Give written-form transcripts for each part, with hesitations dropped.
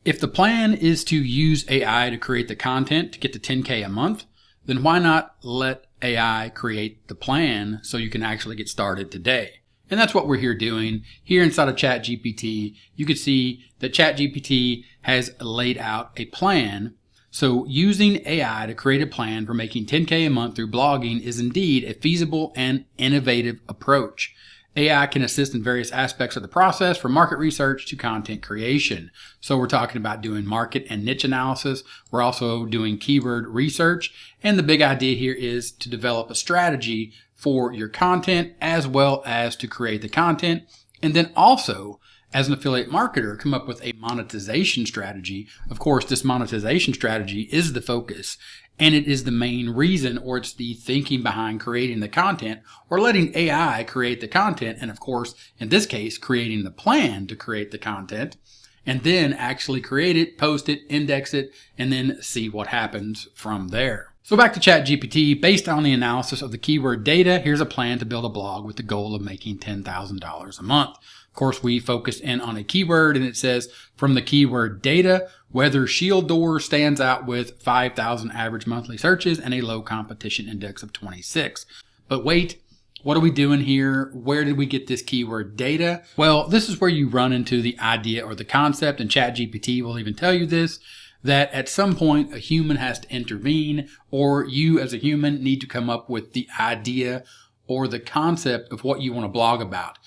If the plan is to use AI to create the content to get to 10K a month, then why not let AI create the plan so you can actually get started today? And that's what we're here doing. Here inside of ChatGPT, you can see that ChatGPT has laid out a plan. So using AI to create a plan for making 10K a month through blogging is indeed a feasible and innovative approach. AI can assist in various aspects of the process, from market research to content creation. So we're talking about doing market and niche analysis. We're also doing keyword research. And the big idea here is to develop a strategy for your content as well as to create the content. And then also, as an affiliate marketer, come up with a monetization strategy. Of course, this monetization strategy is the focus, and it is the main reason, or it's the thinking behind creating the content or letting AI create the content. And of course, in this case, creating the plan to create the content and then actually create it, post it, index it, and then see what happens from there. So back to ChatGPT, based on the analysis of the keyword data, here's a plan to build a blog with the goal of making $10,000 a month. Of course, we focused in on a keyword, and it says from the keyword data, whether shield door stands out with 5,000 average monthly searches and a low competition index of 26. But wait, what are we doing here? Where did we get this keyword data? Well, this is where you run into the idea or the concept, and ChatGPT will even tell you this, that at some point a human has to intervene, or you as a human need to come up with the idea or the concept of what you want to blog about.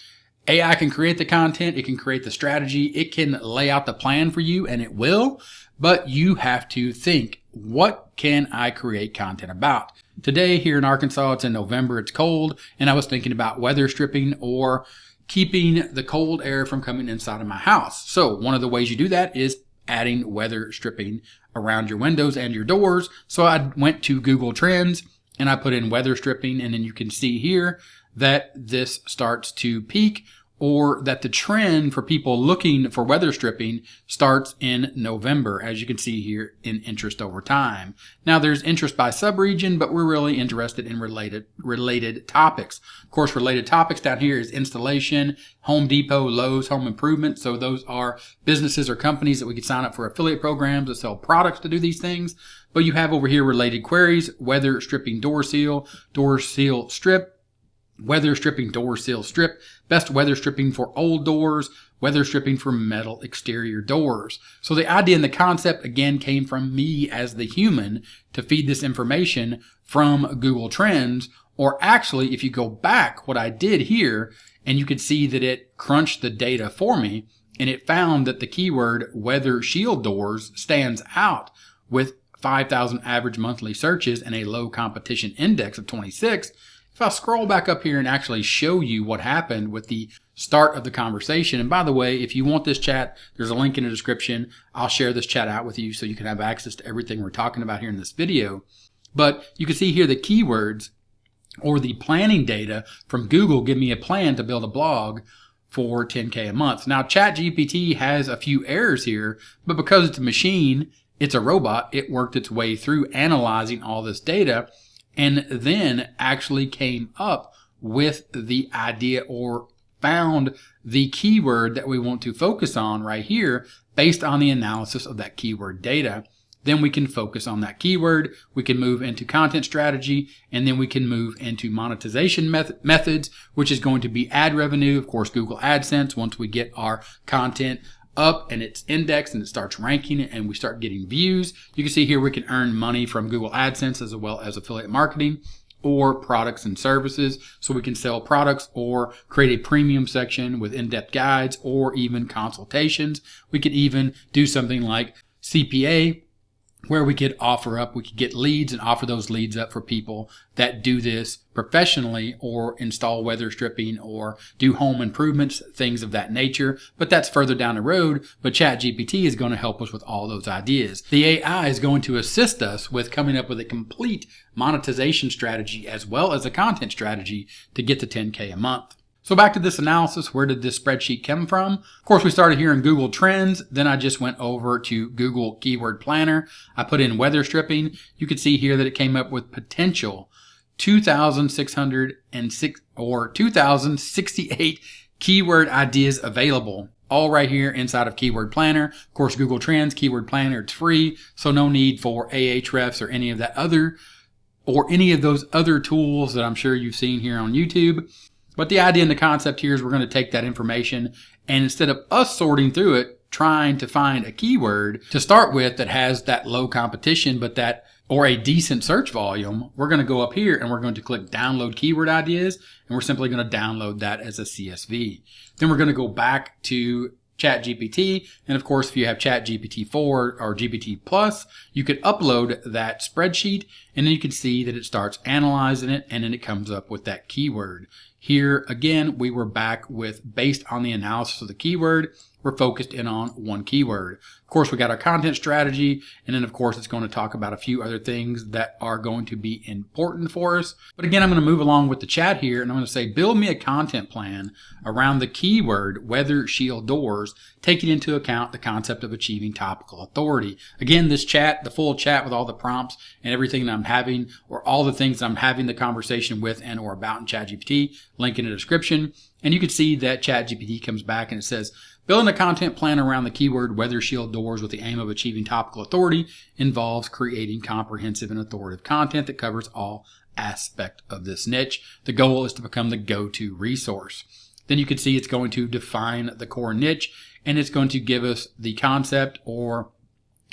AI can create the content, it can create the strategy, it can lay out the plan for you, and it will, but you have to think, what can I create content about? Today here in Arkansas, it's in November, it's cold, and I was thinking about weather stripping or keeping the cold air from coming inside of my house. So one of the ways you do that is adding weather stripping around your windows and your doors. So I went to Google Trends and I put in weather stripping, and then you can see here that this starts to peak, or that the trend for people looking for weather stripping starts in November, as you can see here in interest over time. Now there's interest by subregion, but we're really interested in related topics. Of course, related topics down here is installation, Home Depot, Lowe's, home improvement. So those are businesses or companies that we could sign up for affiliate programs that sell products to do these things. But you have over here related queries, weather stripping door seal strip, weather stripping door seal strip, best weather stripping for old doors, weather stripping for metal exterior doors. So the idea and the concept again came from me as the human to feed this information from Google Trends. Or actually, if you go back, what I did here, and you could see that it crunched the data for me, and it found that the keyword weather shield doors stands out with 5,000 average monthly searches and a low competition index of 26. If I scroll back up here and actually show you what happened with the start of the conversation, and by the way, if you want this chat, there's a link in the description. I'll share this chat out with you so you can have access to everything we're talking about here in this video. But you can see here the keywords or the planning data from Google give me a plan to build a blog for 10K a month. Now, ChatGPT has a few errors here, but because it's a machine, it's a robot, it worked its way through analyzing all this data and then actually came up with the idea or found the keyword that we want to focus on right here based on the analysis of that keyword data. Then we can focus on that keyword. We can move into content strategy, and then we can move into monetization methods, which is going to be ad revenue. Of course, Google AdSense, once we get our content up and it's indexed and it starts ranking and we start getting views. You can see here we can earn money from Google AdSense as well as affiliate marketing or products and services. So we can sell products or create a premium section with in-depth guides or even consultations. We could even do something like CPA, where we could get leads and offer those leads up for people that do this professionally or install weather stripping or do home improvements, things of that nature. But that's further down the road. But ChatGPT is going to help us with all those ideas. The AI is going to assist us with coming up with a complete monetization strategy as well as a content strategy to get to 10K a month. So back to this analysis, where did this spreadsheet come from? Of course, we started here in Google Trends. Then I just went over to Google Keyword Planner. I put in weather stripping. You can see here that it came up with potential 2,606 or 2,068 keyword ideas available. all right here inside of Keyword Planner. Of course, Google Trends, Keyword Planner, it's free, so no need for Ahrefs or any of those other tools that I'm sure you've seen here on YouTube. But the idea and the concept here is we're going to take that information, and instead of us sorting through it, trying to find a keyword to start with that has that low competition, or a decent search volume, we're going to go up here and we're going to click download keyword ideas, and we're simply going to download that as a CSV. Then we're going to go back to ChatGPT, and of course, if you have ChatGPT 4 or GPT Plus, you could upload that spreadsheet, and then you can see that it starts analyzing it, and then it comes up with that keyword. Here, again, we were back with, based on the analysis of the keyword, we're focused in on one keyword. Of course, we got our content strategy, and then of course, it's going to talk about a few other things that are going to be important for us. But again, I'm going to move along with the chat here, and I'm going to say, build me a content plan around the keyword weather shield doors, taking into account the concept of achieving topical authority. Again, this chat, the full chat with all the prompts and everything that I'm having, or all the things I'm having the conversation with and or about in ChatGPT, link in the description. And you can see that ChatGPT comes back and it says, building a content plan around the keyword weather shield doors with the aim of achieving topical authority involves creating comprehensive and authoritative content that covers all aspects of this niche. The goal is to become the go-to resource. Then you can see it's going to define the core niche, and it's going to give us the concept, or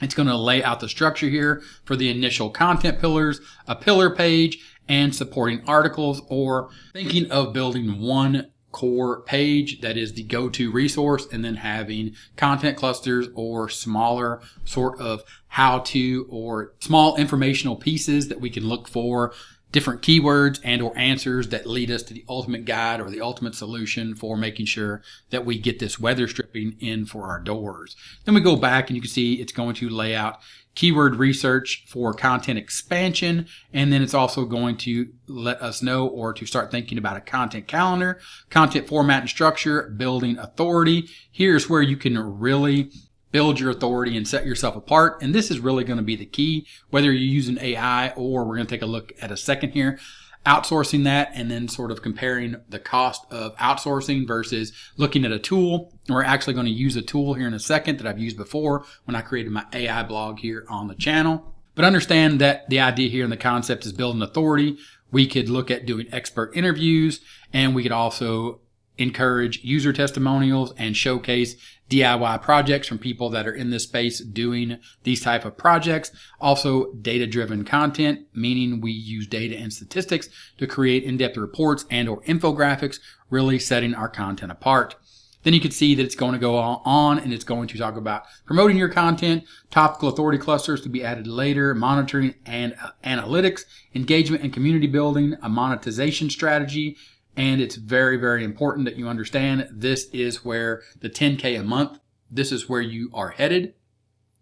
it's going to lay out the structure here for the initial content pillars, a pillar page, and supporting articles, or thinking of building one core page that is the go-to resource, and then having content clusters or smaller sort of how-to or small informational pieces that we can look for different keywords and or answers that lead us to the ultimate guide or the ultimate solution for making sure that we get this weather stripping in for our doors. Then we go back and you can see it's going to lay out keyword research for content expansion, and then it's also going to let us know or to start thinking about a content calendar, content format and structure, building authority. Here's where you can really build your authority and set yourself apart. And this is really going to be the key, whether you're using AI or we're going to take a look at a second here, outsourcing that, and then sort of comparing the cost of outsourcing versus looking at a tool. We're actually going to use a tool here in a second that I've used before when I created my AI blog here on the channel. But understand that the idea here and the concept is building authority. We could look at doing expert interviews, and we could also encourage user testimonials and showcase DIY projects from people that are in this space doing these type of projects. Also, data-driven content, meaning we use data and statistics to create in-depth reports and or infographics, really setting our content apart. Then you can see that it's going to go on and it's going to talk about promoting your content, topical authority clusters to be added later, monitoring and analytics, engagement and community building, a monetization strategy. And it's very, very important that you understand this is where the 10K a month, this is where you are headed.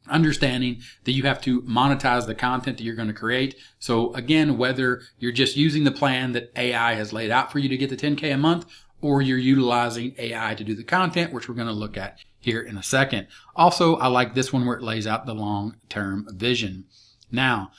Understanding that you have to monetize the content that you're going to create. So again, whether you're just using the plan that AI has laid out for you to get the 10K a month, or you're utilizing AI to do the content, which we're going to look at here in a second. Also, I like this one where it lays out the long-term vision. Now,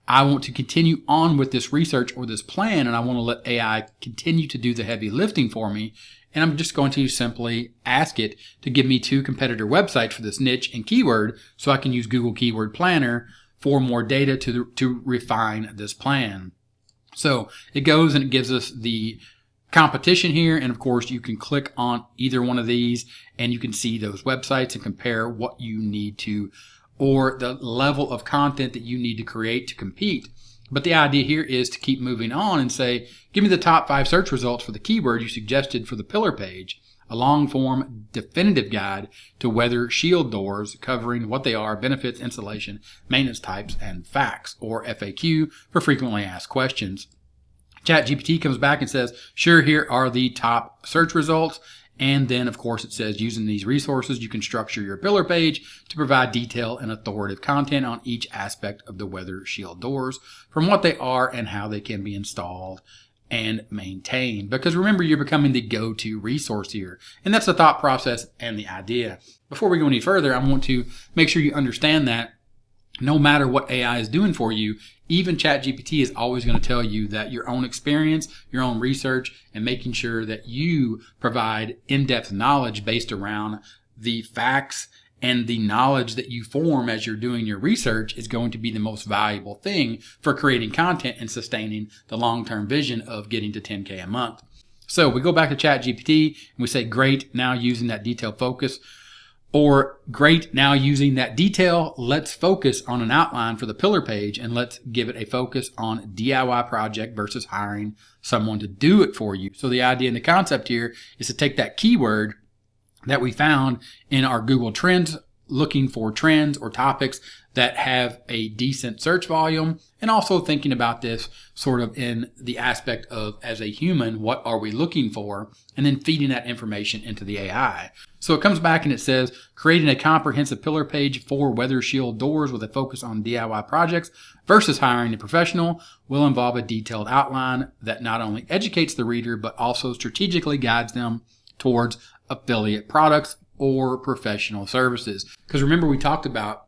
I want to continue on with this research or this plan, and I want to let AI continue to do the heavy lifting for me. And I'm just going to simply ask it to give me 2 competitor websites for this niche and keyword so I can use Google Keyword Planner for more data to refine this plan. So it goes and it gives us the competition here, and of course you can click on either one of these and you can see those websites and compare what you need to, or the level of content that you need to create to compete. But the idea here is to keep moving on and say, give me the top 5 search results for the keyword you suggested for the pillar page, a long form definitive guide to weather shield doors covering what they are, benefits, installation, maintenance types, and facts, or FAQ for frequently asked questions. ChatGPT comes back and says, sure, here are the top search results. And then, of course, it says using these resources, you can structure your pillar page to provide detail and authoritative content on each aspect of the weather shield doors, from what they are and how they can be installed and maintained. Because remember, you're becoming the go-to resource here. And that's the thought process and the idea. Before we go any further, I want to make sure you understand that no matter what AI is doing for you, even ChatGPT is always going to tell you that your own experience, your own research, and making sure that you provide in-depth knowledge based around the facts and the knowledge that you form as you're doing your research is going to be the most valuable thing for creating content and sustaining the long-term vision of getting to 10K a month. So we go back to ChatGPT and we say, great, now using that detail focus, or great, now using that detail, let's focus on an outline for the pillar page and let's give it a focus on DIY project versus hiring someone to do it for you. So the idea and the concept here is to take that keyword that we found in our Google Trends, looking for trends or topics that have a decent search volume, and also thinking about this sort of in the aspect of, as a human, what are we looking for, and then feeding that information into the AI. So it comes back and it says, creating a comprehensive pillar page for weather shield doors with a focus on DIY projects versus hiring a professional will involve a detailed outline that not only educates the reader, but also strategically guides them towards affiliate products or professional services. Because remember, we talked about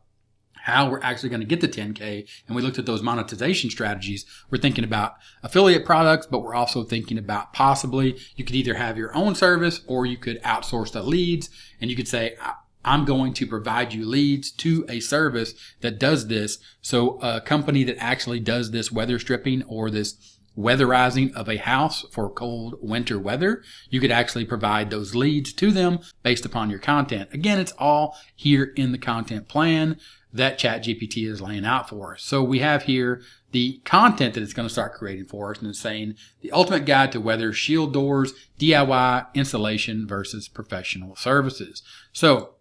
how we're actually going to get to 10K, and we looked at those monetization strategies. We're thinking about affiliate products, but we're also thinking about possibly you could either have your own service or you could outsource the leads, and you could say, I'm going to provide you leads to a service that does this. So a company that actually does this weather stripping or this weatherizing of a house for cold winter weather, you could actually provide those leads to them based upon your content. Again, it's all here in the content plan that ChatGPT is laying out for us. So we have here the content that it's going to start creating for us, and it's saying the ultimate guide to weather shield doors, DIY installation versus professional services. So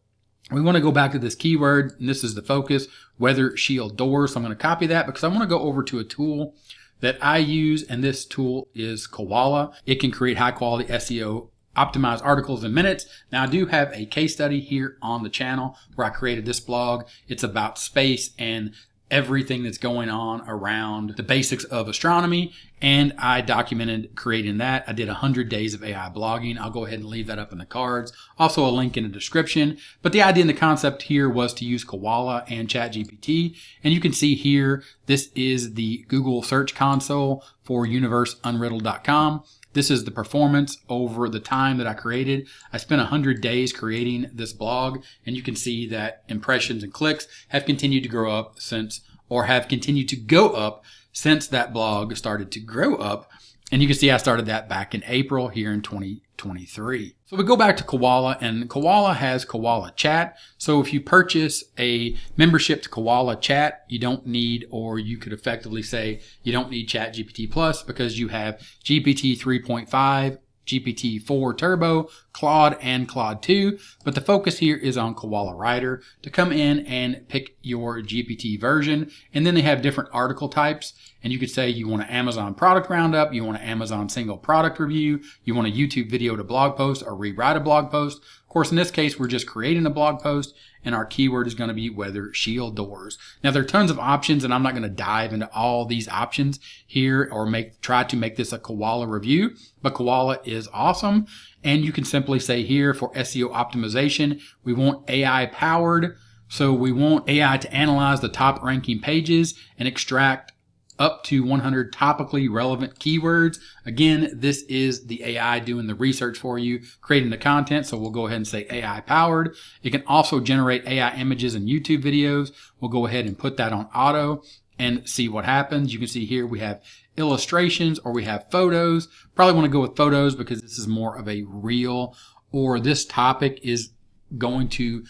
we want to go back to this keyword, and this is the focus, weather shield doors. So I'm going to copy that because I want to go over to a tool that I use, and this tool is Koala. It can create high quality SEO optimized articles in minutes. Now I do have a case study here on the channel where I created this blog. It's about space and everything that's going on around the basics of astronomy, and I documented creating that. I did 100 days of AI blogging. I'll go ahead and leave that up in the cards. Also a link in the description. But the idea and the concept here was to use Koala and ChatGPT. And you can see here, this is the Google Search Console for universeunriddled.com. This is the performance over the time that I created. I spent 100 days creating this blog, and you can see that impressions and clicks have continued to grow up since, or have continued to go up since that blog started to grow up. And you can see I started that back in April here in 2023. So we go back to Koala, and Koala has Koala Chat. So if you purchase a membership to Koala Chat, you don't need, or you could effectively say you don't need ChatGPT Plus, because you have GPT 3.5, GPT-4 Turbo, Claude, and Claude 2. But the focus here is on Koala Writer to come in and pick your GPT version. And then they have different article types. And you could say you want an Amazon product roundup, you want an Amazon single product review, you want a YouTube video to blog post or rewrite a blog post. Of course, in this case, we're just creating a blog post, and our keyword is going to be weather shield doors. Now, there are tons of options, and I'm not going to dive into all these options here or try to make this a Koala review, but Koala is awesome. And you can simply say here for SEO optimization, we want AI powered. So we want AI to analyze the top ranking pages and extract up to 100 topically relevant keywords. Again, this is the AI doing the research for you, creating the content. So we'll go ahead and say AI powered. It can also generate AI images and YouTube videos. We'll go ahead and put that on auto and see what happens. You can see here we have illustrations or we have photos. Probably want to go with photos because this is more of a reel, or this topic is going to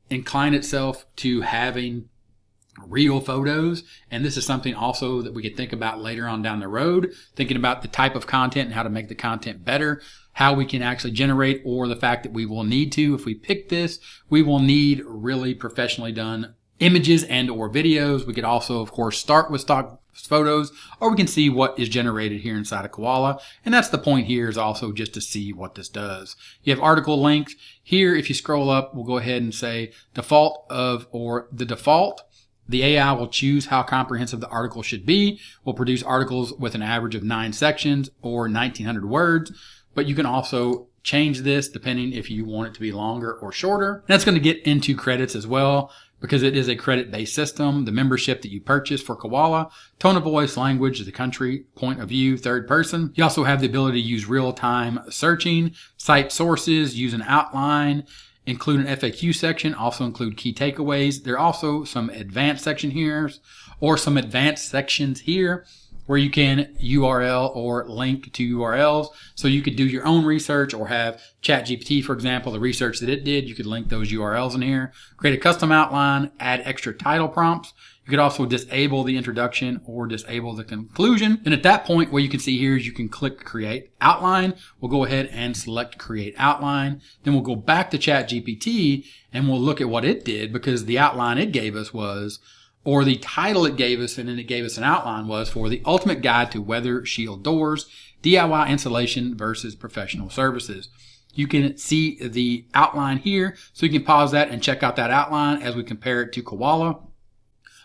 incline itself to having real photos. And this is something also that we could think about later on down the road, thinking about the type of content and how to make the content better, how we can actually generate, or the fact that we will need to, if we pick this, we will need really professionally done images and or videos. We could also, of course, start with stock photos, or we can see what is generated here inside of Koala. And that's the point here, is also just to see what this does. You have article links here. If you scroll up, we'll go ahead and say default of, or the default. The AI will choose how comprehensive the article should be. We'll produce articles with an average of 9 sections or 1,900 words. But you can also change this depending if you want it to be longer or shorter. And that's going to get into credits as well, because it is a credit-based system. The membership that you purchase for Koala, tone of voice, language, the country, point of view, third person. You also have the ability to use real-time searching, cite sources, use an outline, include an FAQ section, also include key takeaways. There are also some advanced section here or some advanced sections here where you can URL or link to URLs. So you could do your own research or have ChatGPT, for example, the research that it did. You could link those URLs in here, create a custom outline, add extra title prompts. You could also disable the introduction or disable the conclusion. And at that point, what you can see here is you can click Create Outline. We'll go ahead and select Create Outline. Then we'll go back to ChatGPT and we'll look at what it did, because the outline it gave us was, or the title it gave us, and then it gave us an outline, was for the ultimate guide to weather shield doors, DIY installation versus professional services. You can see the outline here, so you can pause that and check out that outline as we compare it to Koala.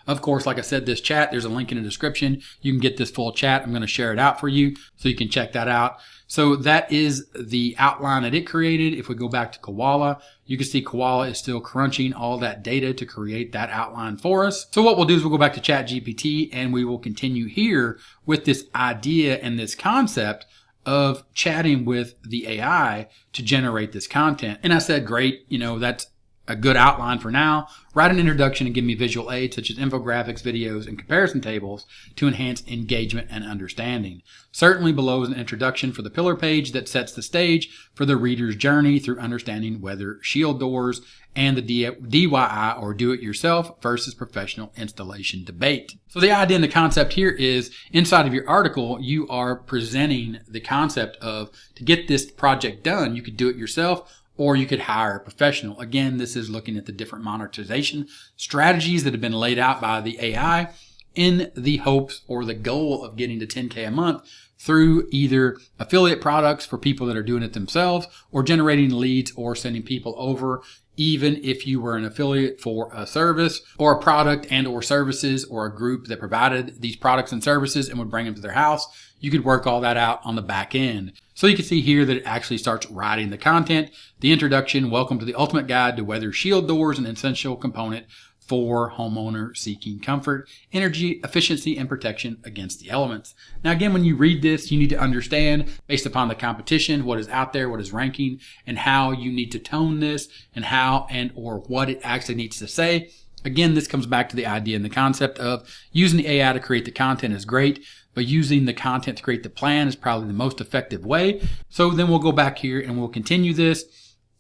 Of course, like I said, this chat, there's a link in the description. You can get this full chat. I'm going to share it out for you so you can check that out. So that is the outline that it created. If we go back to Koala, you can see Koala is still crunching all that data to create that outline for us. So what we'll do is we'll go back to ChatGPT and we will continue here with this idea and this concept of chatting with the AI to generate this content. And I said, great, that's a good outline for now. Write an introduction and give me visual aids such as infographics, videos, and comparison tables to enhance engagement and understanding. Certainly below is an introduction for the pillar page that sets the stage for the reader's journey through understanding weather shield doors and the DIY or do-it-yourself versus professional installation debate. So the idea and the concept here is, inside of your article, you are presenting the concept of, to get this project done, you could do it yourself, or you could hire a professional. Again, this is looking at the different monetization strategies that have been laid out by the AI in the hopes or the goal of getting to 10K a month through either affiliate products for people that are doing it themselves, or generating leads or sending people over. Even if you were an affiliate for a service or a product and or services, or a group that provided these products and services and would bring them to their house, you could work all that out on the back end. So you can see here that it actually starts writing the content. The introduction, welcome to the ultimate guide to weather shield doors, an essential component for homeowner seeking comfort, energy, efficiency, and protection against the elements. Now, again, when you read this, you need to understand, based upon the competition, what is out there, what is ranking, and how you need to tone this, and how and or what it actually needs to say. Again, this comes back to the idea and the concept of using the AI to create the content is great, but using the content to create the plan is probably the most effective way. So then we'll go back here and we'll continue this.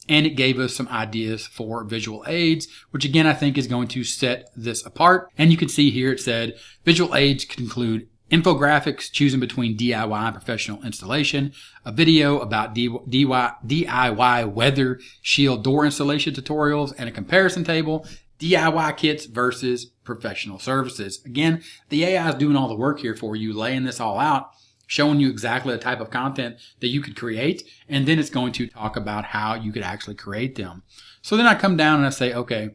And it gave us some ideas for visual aids, which again, I think is going to set this apart. And you can see here it said visual aids can include infographics, choosing between DIY and professional installation, a video about DIY weather shield door installation tutorials, and a comparison table, DIY kits versus professional services. Again, the AI is doing all the work here for you, laying this all out, showing you exactly the type of content that you could create, and then it's going to talk about how you could actually create them. So then I come down and I say, okay,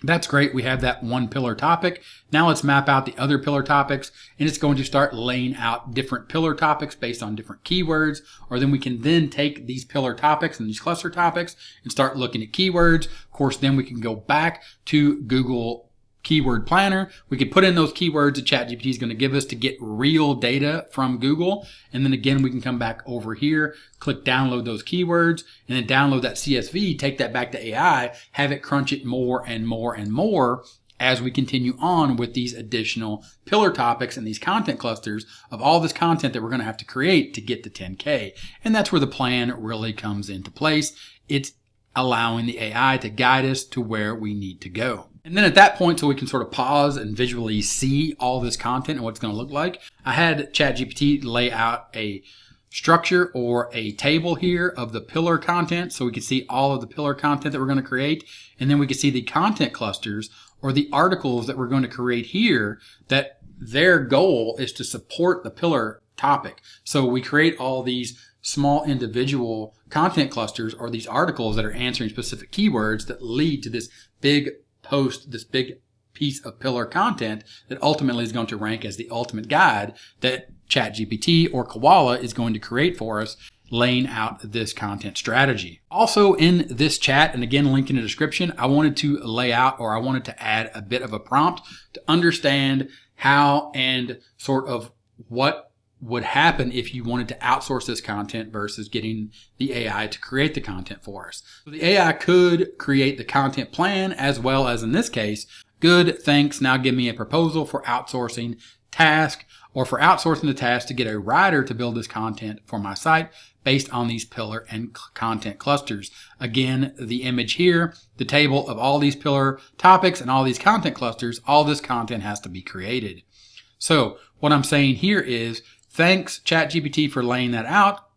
that's great. We have that one pillar topic. Now let's map out the other pillar topics, and it's going to start laying out different pillar topics based on different keywords. Or then we can then take these pillar topics and these cluster topics and start looking at keywords. Of course, then we can go back to Google Keyword Planner. We could put in those keywords that ChatGPT is going to give us to get real data from Google. And then again, we can come back over here, click download those keywords, and then download that CSV, take that back to AI, have it crunch it more and more and more as we continue on with these additional pillar topics and these content clusters of all this content that we're going to have to create to get to 10K. And that's where the plan really comes into place. It's allowing the AI to guide us to where we need to go. And then at that point, so we can sort of pause and visually see all this content and what it's going to look like, I had ChatGPT lay out a structure or a table here of the pillar content, so we can see all of the pillar content that we're going to create. And then we can see the content clusters or the articles that we're going to create here, that their goal is to support the pillar topic. So we create all these small individual content clusters or these articles that are answering specific keywords that lead to this big post, this big piece of pillar content that ultimately is going to rank as the ultimate guide that ChatGPT or Koala is going to create for us, laying out this content strategy. Also in this chat, and again, link in the description, I wanted to lay out, or I wanted to add a bit of a prompt to understand how and sort of what would happen if you wanted to outsource this content versus getting the AI to create the content for us. So the AI could create the content plan as well as, in this case, good, thanks, now give me a proposal for outsourcing task, or for outsourcing the task to get a writer to build this content for my site based on these pillar and content clusters. Again, the image here, the table of all these pillar topics and all these content clusters, all this content has to be created. So what I'm saying here is, thanks ChatGPT for laying that out,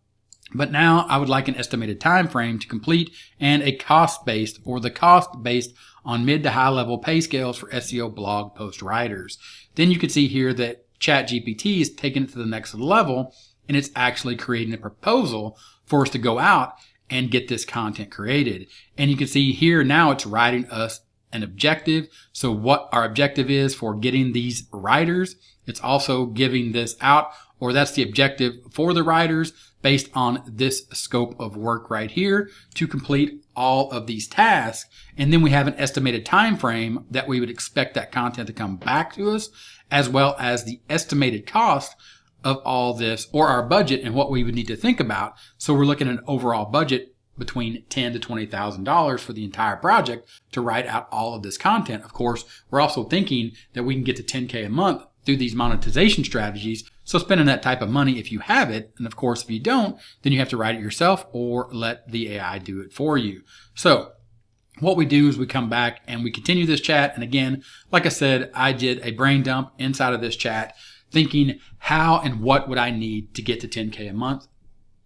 but now I would like an estimated time frame to complete and a cost-based, or the cost based on mid to high level pay scales for SEO blog post writers. Then you can see here that ChatGPT is taking it to the next level, and it's actually creating a proposal for us to go out and get this content created. And you can see here now it's writing us an objective. So what our objective is for getting these writers, it's also giving this out, or that's the objective for the writers based on this scope of work right here to complete all of these tasks. And then we have an estimated time frame that we would expect that content to come back to us, as well as the estimated cost of all this, or our budget and what we would need to think about. So we're looking at an overall budget between $10,000 to $20,000 for the entire project to write out all of this content. Of course, we're also thinking that we can get to $10K a month through these monetization strategies. So spending that type of money if you have it, and of course if you don't, then you have to write it yourself or let the AI do it for you. So what we do is we come back and we continue this chat. And again, like I said, I did a brain dump inside of this chat thinking how and what would I need to get to 10K a month,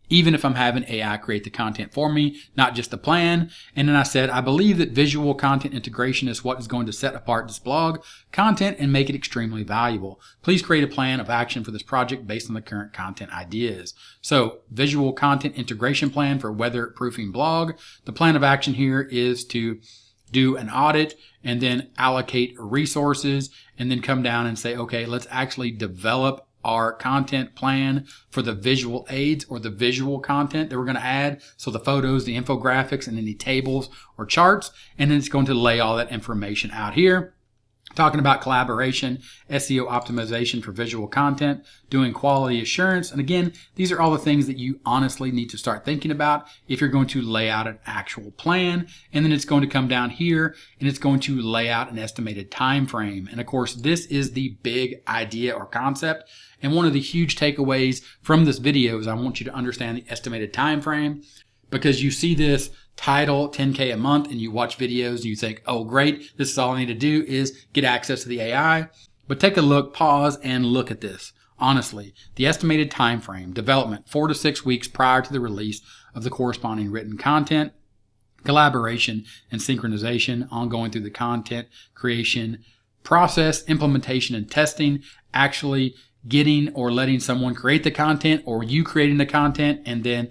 even if I'm having AI create the content for me, not just the plan. And then I said, I believe that visual content integration is what is going to set apart this blog content and make it extremely valuable. Please create a plan of action for this project based on the current content ideas. So visual content integration plan for weatherproofing blog. The plan of action here is to do an audit and then allocate resources and then come down and say, okay, let's actually develop our content plan for the visual aids or the visual content that we're going to add. So the photos, the infographics, and any tables or charts. And then it's going to lay all that information out here. Talking about collaboration, SEO optimization for visual content, doing quality assurance. And again, these are all the things that you honestly need to start thinking about if you're going to lay out an actual plan. And then it's going to come down here and it's going to lay out an estimated time frame. And of course, this is the big idea or concept. And one of the huge takeaways from this video is I want you to understand the estimated time frame, because you see this title 10K a month and you watch videos and you think, oh great, this is all I need to do is get access to the AI. But take a look, pause and look at this. Honestly, the estimated time frame, development 4 to 6 weeks prior to the release of the corresponding written content, collaboration and synchronization, ongoing through the content creation process, implementation and testing, actually getting or letting someone create the content or you creating the content and then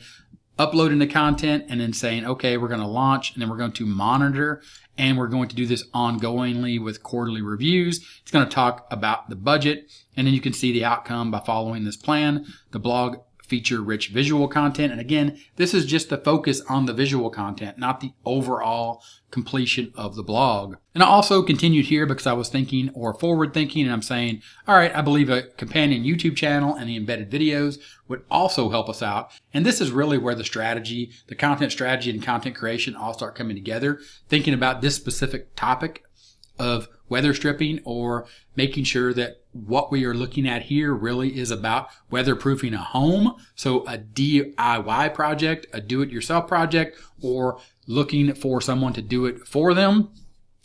uploading the content and then saying, okay, we're going to launch and then we're going to monitor and we're going to do this ongoingly with quarterly reviews. It's going to talk about the budget and then you can see the outcome by following this plan. The blog feature rich visual content. And again, this is just the focus on the visual content, not the overall completion of the blog. And I also continued here because I was thinking or forward thinking and I'm saying, all right, I believe a companion YouTube channel and the embedded videos would also help us out. And this is really where the strategy, the content strategy and content creation all start coming together, thinking about this specific topic of weather stripping or making sure that what we are looking at here really is about weatherproofing a home. So a DIY project, a do-it-yourself project, or looking for someone to do it for them.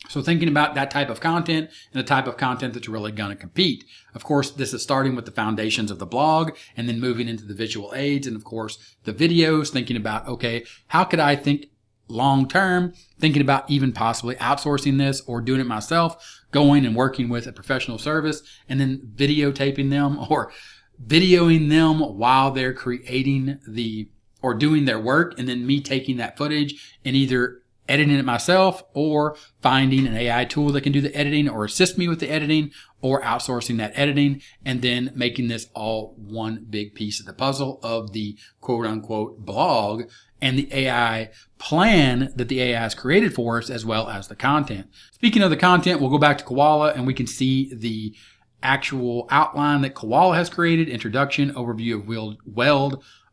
So thinking about that type of content and the type of content that's really going to compete. Of course, this is starting with the foundations of the blog and then moving into the visual aids and of course the videos, thinking about, okay, how could I think long term, thinking about even possibly outsourcing this or doing it myself, going and working with a professional service and then videotaping them or videoing them while they're creating or doing their work, and then me taking that footage and either editing it myself or finding an AI tool that can do the editing or assist me with the editing or outsourcing that editing and then making this all one big piece of the puzzle of the quote unquote blog and the AI plan that the AI has created for us as well as the content. Speaking of the content, we'll go back to Koala and we can see the actual outline that Koala has created, introduction, overview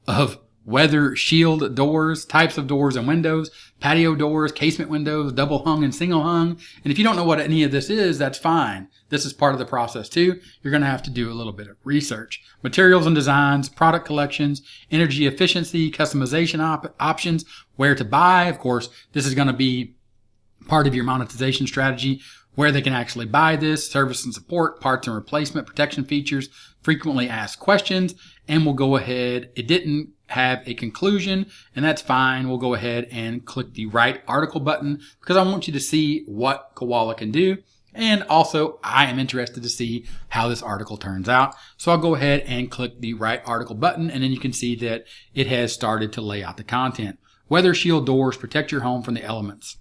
of weather shield doors, types of doors and windows, patio doors, casement windows, double hung and single hung. And if you don't know what any of this is, that's fine. This is part of the process too. You're going to have to do a little bit of research. Materials and designs, product collections, energy efficiency, customization options, where to buy. Of course, this is going to be part of your monetization strategy, where they can actually buy this, service and support, parts and replacement, protection features, frequently asked questions, and we'll go ahead. It didn't have a conclusion, and that's fine. We'll go ahead and click the write article button because I want you to see what Koala can do. And also, I am interested to see how this article turns out. So I'll go ahead and click the write article button, and then you can see that it has started to lay out the content. Weather Shield Doors protect your home from the elements.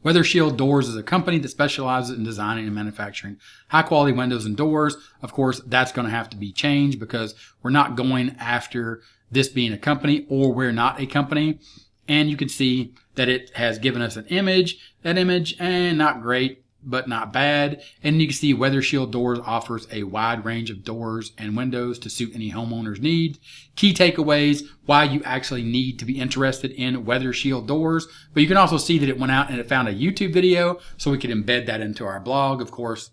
Weather Shield Doors is a company that specializes in designing and manufacturing high quality windows and doors. Of course, that's going to have to be changed because we're not going after this being a company, or we're not a company. And you can see that it has given us an image. That image, not great, but not bad. And you can see Weather Shield Doors offers a wide range of doors and windows to suit any homeowner's needs. Key takeaways, why you actually need to be interested in Weather Shield Doors. But you can also see that it went out and it found a YouTube video, so we could embed that into our blog. Of course,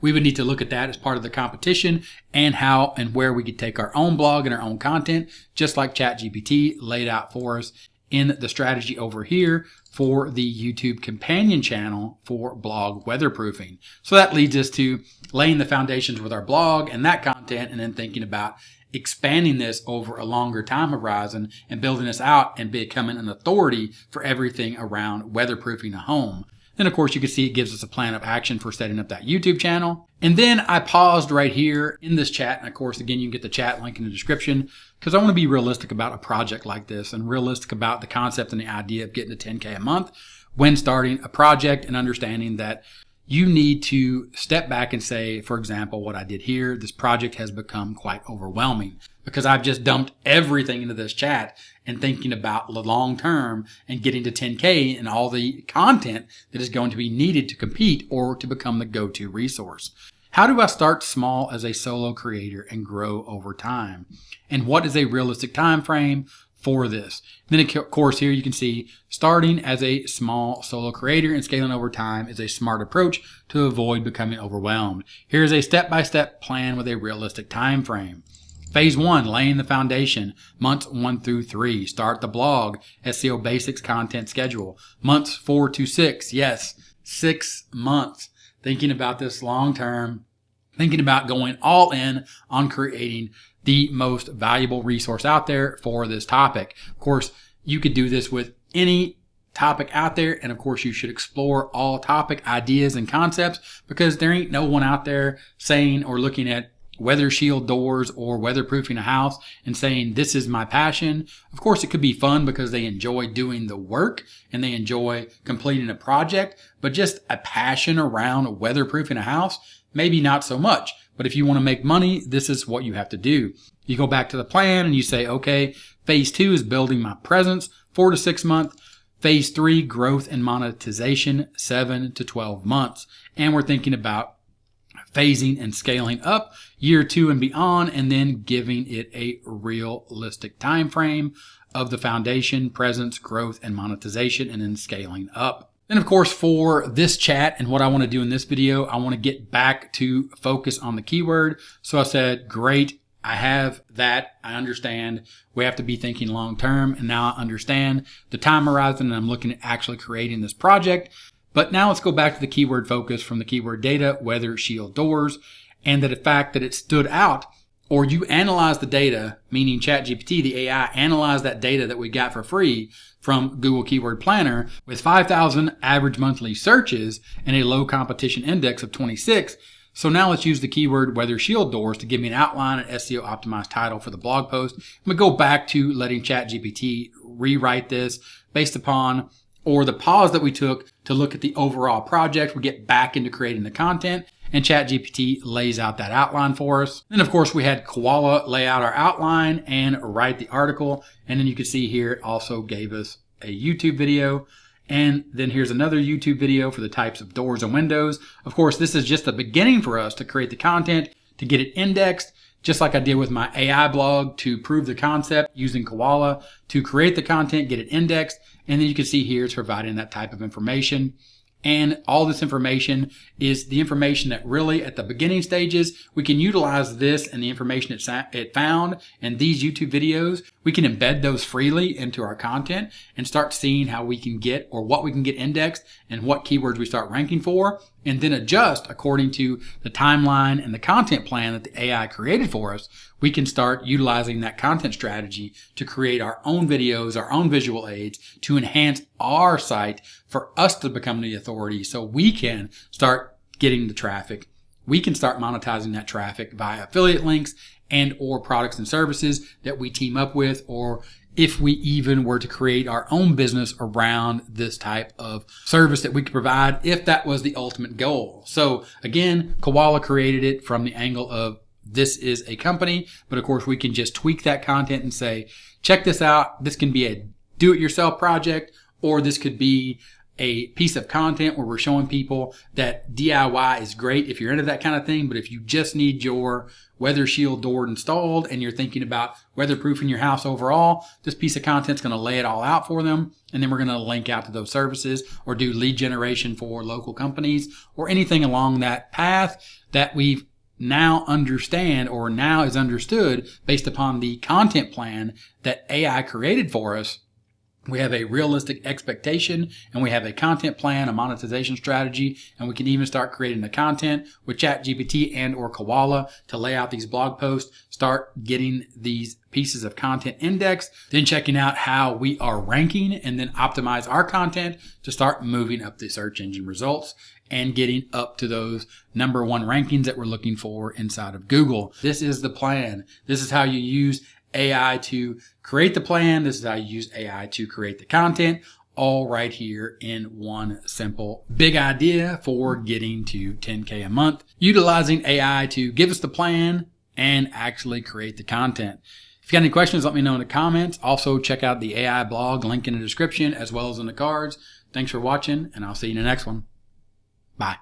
we would need to look at that as part of the competition and how and where we could take our own blog and our own content, just like ChatGPT laid out for us in the strategy over here for the YouTube companion channel for blog weatherproofing. So that leads us to laying the foundations with our blog and that content, and then thinking about expanding this over a longer time horizon and building this out and becoming an authority for everything around weatherproofing a home. Then, of course, you can see it gives us a plan of action for setting up that YouTube channel. And then I paused right here in this chat. And of course, again, you can get the chat link in the description because I want to be realistic about a project like this and realistic about the concept and the idea of getting to 10K a month when starting a project, and understanding that you need to step back and say, for example, what I did here, this project has become quite overwhelming because I've just dumped everything into this chat and thinking about the long term and getting to 10K and all the content that is going to be needed to compete or to become the go-to resource. How do I start small as a solo creator and grow over time? And what is a realistic time frame for this? Then, of course, here you can see starting as a small solo creator and scaling over time is a smart approach to avoid becoming overwhelmed. Here's a step-by-step plan with a realistic time frame. Phase 1, laying the foundation. Months 1 through 3, start the blog, SEO basics, content schedule. Months 4 to 6, yes, 6 months. Thinking about this long term, thinking about going all in on creating the most valuable resource out there for this topic. Of course, you could do this with any topic out there. And of course, you should explore all topic ideas and concepts because there ain't no one out there saying or looking at weather shield doors or weatherproofing a house and saying, this is my passion. Of course, it could be fun because they enjoy doing the work and they enjoy completing a project, but just a passion around weatherproofing a house, maybe not so much. But if you want to make money, this is what you have to do. You go back to the plan and you say, okay, phase 2 is building my presence, 4 to 6 months. Phase 3, growth and monetization, 7 to 12 months. And we're thinking about phasing and scaling up year 2 and beyond, and then giving it a realistic time frame of the foundation, presence, growth, and monetization, and then scaling up. And of course, for this chat and what I want to do in this video, I want to get back to focus on the keyword. So I said, great, I have that. I understand we have to be thinking long term, and now I understand the time horizon, and I'm looking at actually creating this project. But now let's go back to the keyword focus from the keyword data, weather shield doors, and the fact that it stood out, or you analyze the data, meaning ChatGPT, the AI, analyzed that data that we got for free from Google Keyword Planner with 5,000 average monthly searches and a low competition index of 26. So now let's use the keyword weather shield doors to give me an outline and SEO optimized title for the blog post. I'm going to go back to letting ChatGPT rewrite this based upon, or the pause that we took to look at the overall project. We get back into creating the content, and ChatGPT lays out that outline for us. Then, of course, we had Koala lay out our outline and write the article. And then you can see here it also gave us a YouTube video. And then here's another YouTube video for the types of doors and windows. Of course, this is just the beginning for us to create the content, to get it indexed, just like I did with my AI blog to prove the concept using Koala to create the content, get it indexed. And then you can see here it's providing that type of information. And all this information is the information that really at the beginning stages, we can utilize this and the information it found and these YouTube videos. We can embed those freely into our content and start seeing how we can get or what we can get indexed and what keywords we start ranking for, and then adjust according to the timeline and the content plan that the AI created for us. We can start utilizing that content strategy to create our own videos, our own visual aids to enhance our site for us to become the authority so we can start getting the traffic. We can start monetizing that traffic via affiliate links and or products and services that we team up with, or if we even were to create our own business around this type of service that we could provide, if that was the ultimate goal. So again, Koala created it from the angle of this is a company, but of course we can just tweak that content and say, check this out. This can be a do-it-yourself project, or this could be a piece of content where we're showing people that DIY is great if you're into that kind of thing. But if you just need your weather shield door installed and you're thinking about weatherproofing your house overall, this piece of content's going to lay it all out for them. And then we're going to link out to those services or do lead generation for local companies or anything along that path that we've now understand or now is understood based upon the content plan that AI created for us. We have a realistic expectation and we have a content plan, a monetization strategy, and we can even start creating the content with ChatGPT and or Koala to lay out these blog posts, start getting these pieces of content indexed, then checking out how we are ranking and then optimize our content to start moving up the search engine results and getting up to those number one rankings that we're looking for inside of Google. This is the plan. This is how you use AI to create the plan. This is how you use AI to create the content, all right here in one simple big idea for getting to 10K a month, utilizing AI to give us the plan and actually create the content. If you got any questions, let me know in the comments. Also, check out the AI blog, link in the description as well as in the cards. Thanks for watching, and I'll see you in the next one. Bye.